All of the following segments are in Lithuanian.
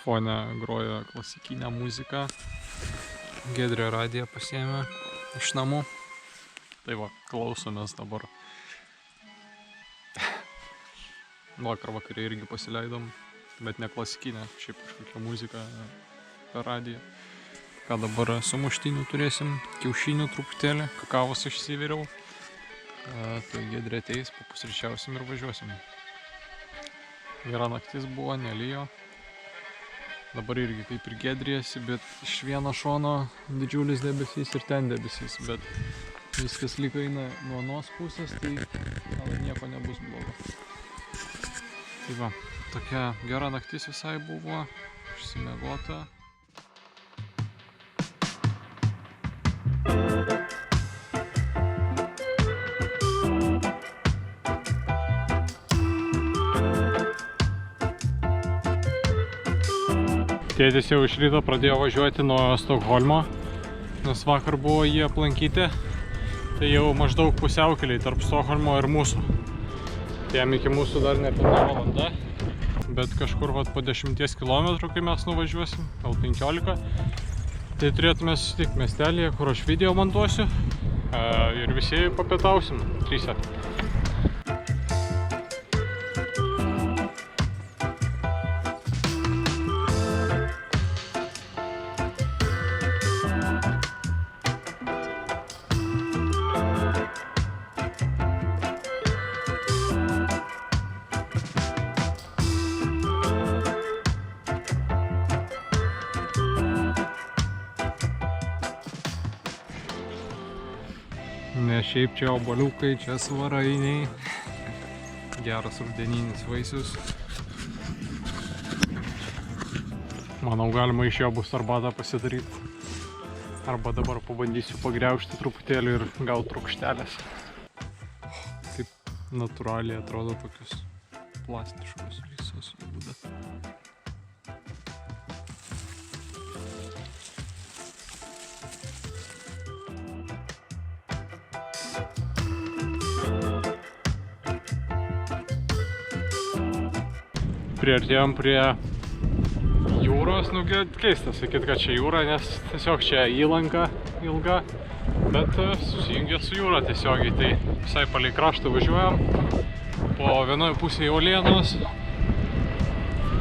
Fone groja klasikinę muziką. Giedrė radiją pasiėmė iš namų. Tai va, klausomės dabar. Vakar vakarį irgi pasileidom, bet ne klasikinę, šiaip kažkokią muziką per radiją. Ką dabar sumuštinių turėsim, kiaušinių truputėlį, kakavos išsiviriau. Tai Giedrė ateis, papusryčiausim ir važiuosim. Gera naktis buvo, nelijo. Dabar irgi kaip ir Giedrėsi, bet iš vieno šono didžiulis debesys ir ten debesys, bet viskas lyg eina nuo anos pusės, tai gal nieko nebus blogo. Tai va, tokia gera naktis visai buvo, išsimiegota. Tėtis jau iš ryto pradėjo važiuoti nuo Stokholmo, nes vakar buvo jį aplankyti. Tai jau maždaug pusiaukeliai tarp Stokholmo ir mūsų. Jam iki mūsų dar nepilna valanda, bet kažkur vat, po 10 km, kai mes nuvažiuosim, gal 15, tai turėtume susitikti miestelėje, kur aš video montuosiu ir visi papietausim tryse. Ne šiaip čia obuoliukai, čia svarainiai. Geras rudeninis vaisius. Manau, galima iš jo bus arbatą pasidaryti. Arba dabar pabandysiu pagriaužti truputėlį ir gauti rūgštelės. Taip natūraliai atrodo tokius plastiškus visus būda. Priartėjom prie jūros, nu keista sakyt, kad čia jūra, nes tiesiog čia įlanka ilga, bet susijungia su jūra tiesiogiai, tai visai palei kraštą važiuojam. Po vienoje pusėje uolienos,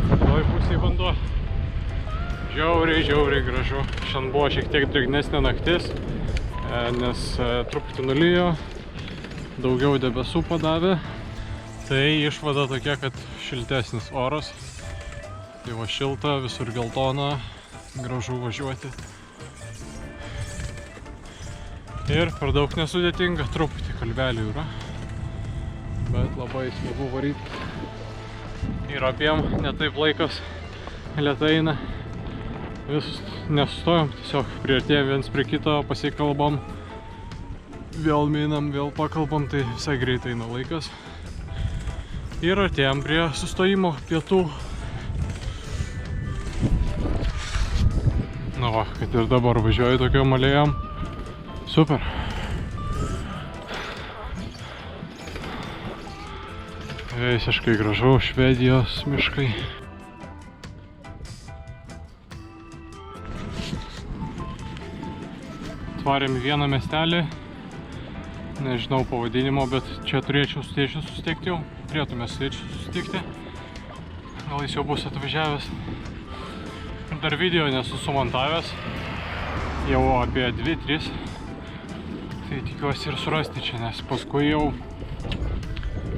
kitoje pusėje vanduo. Žiauriai gražu. Šiandien buvo šiek tiek drėgnesnė naktis, nes truputį nulijo, daugiau debesų padavė. Tai išvada tokia, kad šiltesnis oras. Tai va šilta, visur geltona, gražu važiuoti. Ir per daug nesudėtinga, truputį kalbelių yra. Bet labai smagu varyti. Ir abiem netaip laikas lėtai eina. Vis nesustojom, tiesiog priartėjom viens prie kito, pasikalbam. Vėl minam, vėl pakalbam, tai visai greitai eina laikas. Ir artėjom prie sustojimo pietų. Na va, kad ir dabar važiuoju tokiom alėjom. Super. Visiškai gražu, Švedijos miškai. Atvarėm į vieną miestelį. Nežinau pavadinimo, bet čia turėčiau su tėčiu susitikti jau. Turėtume su tėčiu susitikti. Gal jis jau bus atvažiavęs. Dar video nesu sumontavęs. Jau apie 2-3. Tai tikiuosi ir surasti čia, nes paskui jau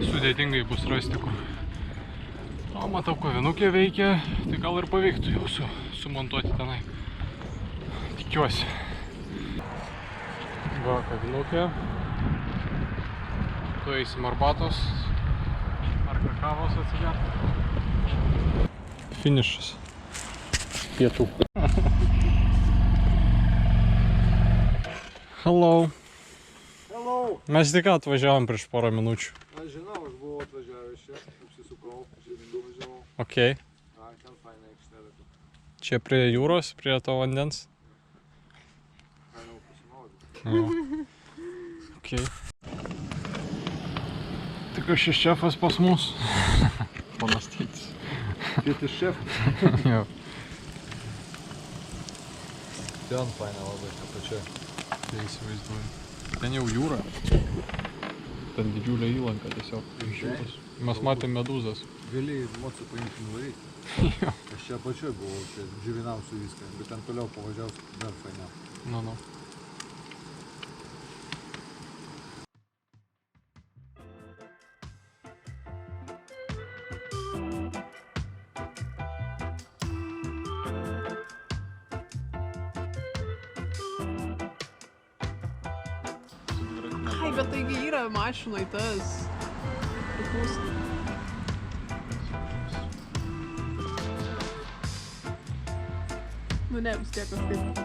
sudėtingai bus rasti kur. O matau, kavinukė veikia, tai gal ir pavyktų jau sumontuoti tenai. Tikiuosi. Va, kavinukė. Tu eisim arbatos ar kakavos atsigerti. Finišas. Pietų. Hello. Hello. Mes tik atvažiavom prieš porą minučių. Aš žinau, aš buvau atvažiavęs čia, apsisukau, žemynų važiavau. Ok. Ten faina aikštelė. Čia prie jūros, prie to vandens. Galėjau pasimaudyti. Ok. Tik šis šefas pas mus. Ponas Tėtis. Tėtis šefas. Jo. ten faina labai, apačioje. Tai įsivaizduoju. Ten jau jūra. Ten didžiulė įlanka tiesiog. Išjūtas. Mes matėm medūzas. Gali mocų paimti nuvaryti. Aš čia apačioje buvau, čia džiuvinausiu viską, bet ten toliau pavažiavus dar fainiau. Nu. Ai, bet taigi yra mašinai tas. Nu ne, vis tiek kažkaip.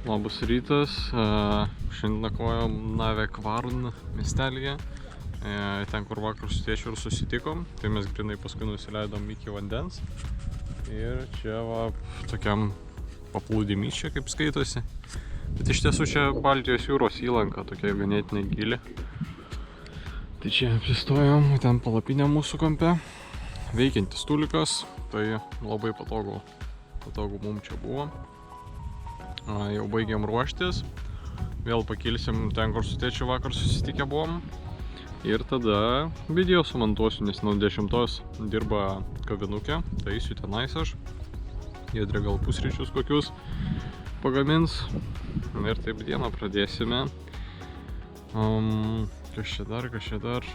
Labas rytas, šiandien nakvojom Navekvarn miestelyje, ten kur vakar su tėčiu ir susitikom, tai mes grinai paskui nusileidom iki vandens ir čia va tokiam paplūdimy čia kaip skaitosi, bet iš tiesų čia Baltijos jūros įlanka tokia ganėtinai gili, tai čia apsistojom, ten palapinė mūsų kampe, veikiantis tulikas, tai labai patogu mums čia buvo. Jau baigiam ruoštis, vėl pakilsim ten, kur su tėčiu vakar susitikę buvom ir tada video sumontuosiu, nes nuo 10 dirba kavinukė, tai eisiu tenais aš, Giedrė gal pusryčius kokius pagamins ir taip dieną pradėsime. Kas čia dar,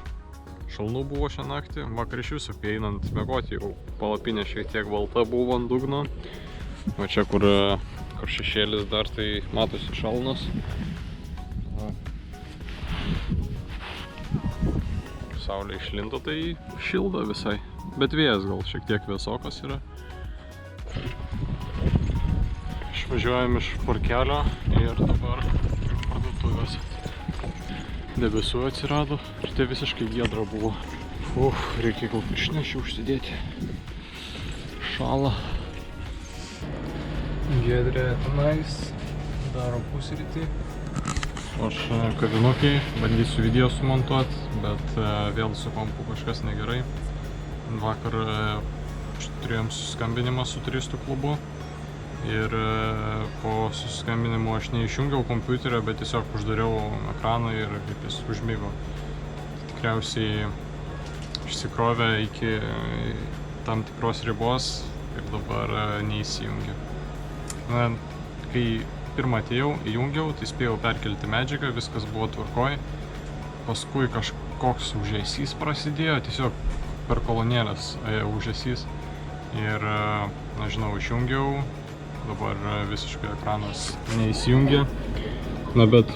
šalnų buvo šią naktį, vakar iš viso einant miegoti jau palapinė šiek tiek balta buvo ant dugno, o čia kur šešėlis dar, tai matosi šalnos. Saulė išlindo, tai šildo visai, bet vėjas gal šiek tiek vėsokas yra. Išvažiuojam iš parkelio ir dabar parduotuvės. Debesų atsirado ir tai visiškai giedra buvo. Reikia gal pirštines užsidėti. Šala. Giedrė tenais daro pusrytį. Aš kavinukiai bandysiu video sumontuoti, bet vėl su kompu kažkas negerai. Vakar turėjom susiskambinimą su turistų klubu ir po susiskambinimo aš neišjungiau kompiuterio, bet tiesiog uždariau ekraną ir kaip jis užmigo. Tikriausiai išsikrovė iki tam tikros ribos ir dabar neįsijungia. Kai pirmą atėjau, įjungiau, tai spėjau perkelti medžiagą, viskas buvo tvarkoj. Paskui kažkoks ūžesys prasidėjo, tiesiog per kolonėlės ūžesys. Ir, nežinau, išjungiau, dabar visiškai ekranas neįsijungia. Na bet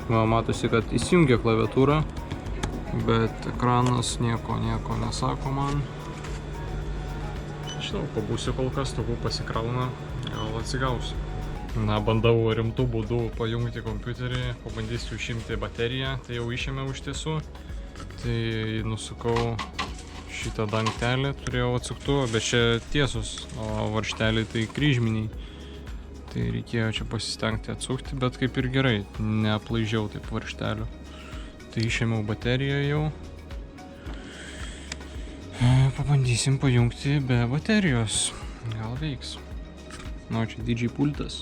matosi, kad įsijungia klaviatūra, bet ekranas nieko nesako man. Žinau, pabūsiu kol kas, tokų pasikrauna, gal atsigausiu. Bandau rimtų būdų pajungti kompiuterį, pabandysiu išimti bateriją, tai jau išėmiau iš tiesų. Tai nusukau šitą dangtelį, turėjau atsuktuvą, bet čia tiesus, o varžteliai tai kryžminiai. Tai reikėjo čia pasistengti atsukti, bet kaip ir gerai, neaplaižiau taip varžtelių. Tai išėmiau bateriją jau. Pabandysim pajungti be baterijos, gal veiks. Čia didžiai pultas.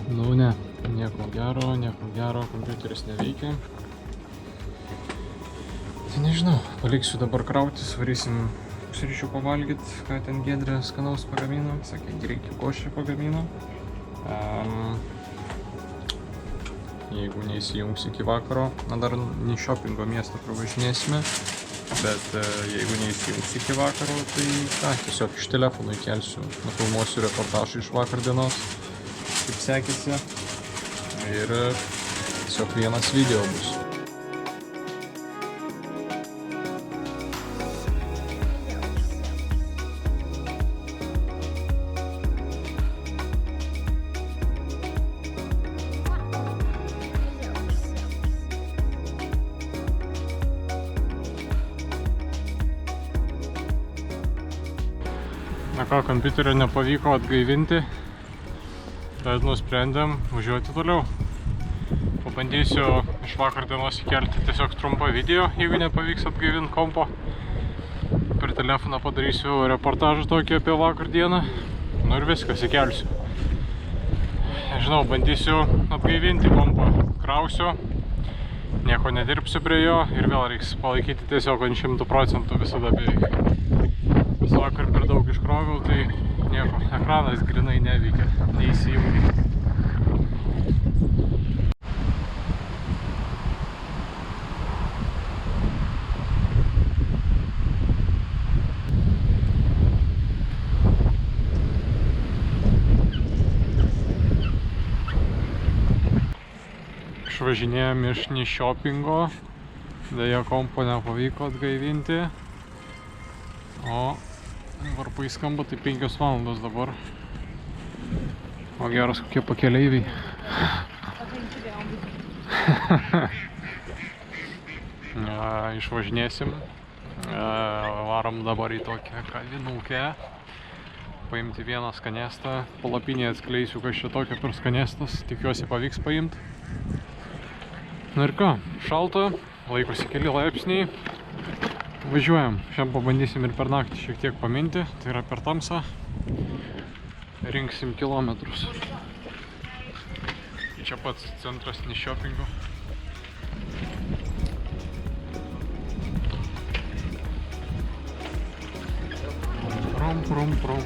Ne, nieko gero, kompiuteris neveikia. Tai nežinau, paliksiu dabar krautis, varysim pusryčių pavalgyti, ką ten Giedrė skanaus pagamino, sakė, greikių košę pagamino. Jeigu neįsijungs iki vakaro, dar ne shoppingo miestą pravažinėsime, Bet jeigu neįsijungsi iki vakaro, tai ką, tiesiog iš telefono įkelsiu, nufilmuosiu reportažą iš vakar dienos, kaip sekėsi. Ir tiesiog vienas video bus. Na ką, kompiuterio nepavyko atgaivinti, tad nusprendėm važiuoti toliau. Pabandysiu iš vakar dienos įkelti tiesiog trumpą video, jeigu nepavyks atgaivinti kompo. Per telefoną padarysiu reportažą tokį apie vakar dieną. Nu ir viskas, įkelsiu. Nežinau, bandysiu atgaivinti kompą. Krausiu, nieko nedirbsiu prie jo ir vėl reiks palaikyti tiesiog ant 100% visada beveik. Vakar per daug iškroviau, tai nieko, ekranas grinai neveikia, neįsijungia. Išvažinėjom iš Nyšopingo, deja kompo nepavyko atgaivinti, o varpai skamba, tai 5 valandos dabar. O geras kokie pakeleiviai. Išvažinėsim. Varom dabar į tokią kavinukę. Paimti vieną skanėstą. Palapinėje atskleisiu, kas čia tokia per skanėstas. Tikiuosi pavyks paimti. Na ir ką, šalta, laikosi keli laipsniai. Važiuojam. Šiandien pabandysim ir per naktį šiek tiek paminti, tai yra per tamsą. Rinksim kilometrus. Čia pats centras Nyšopingo. Prom.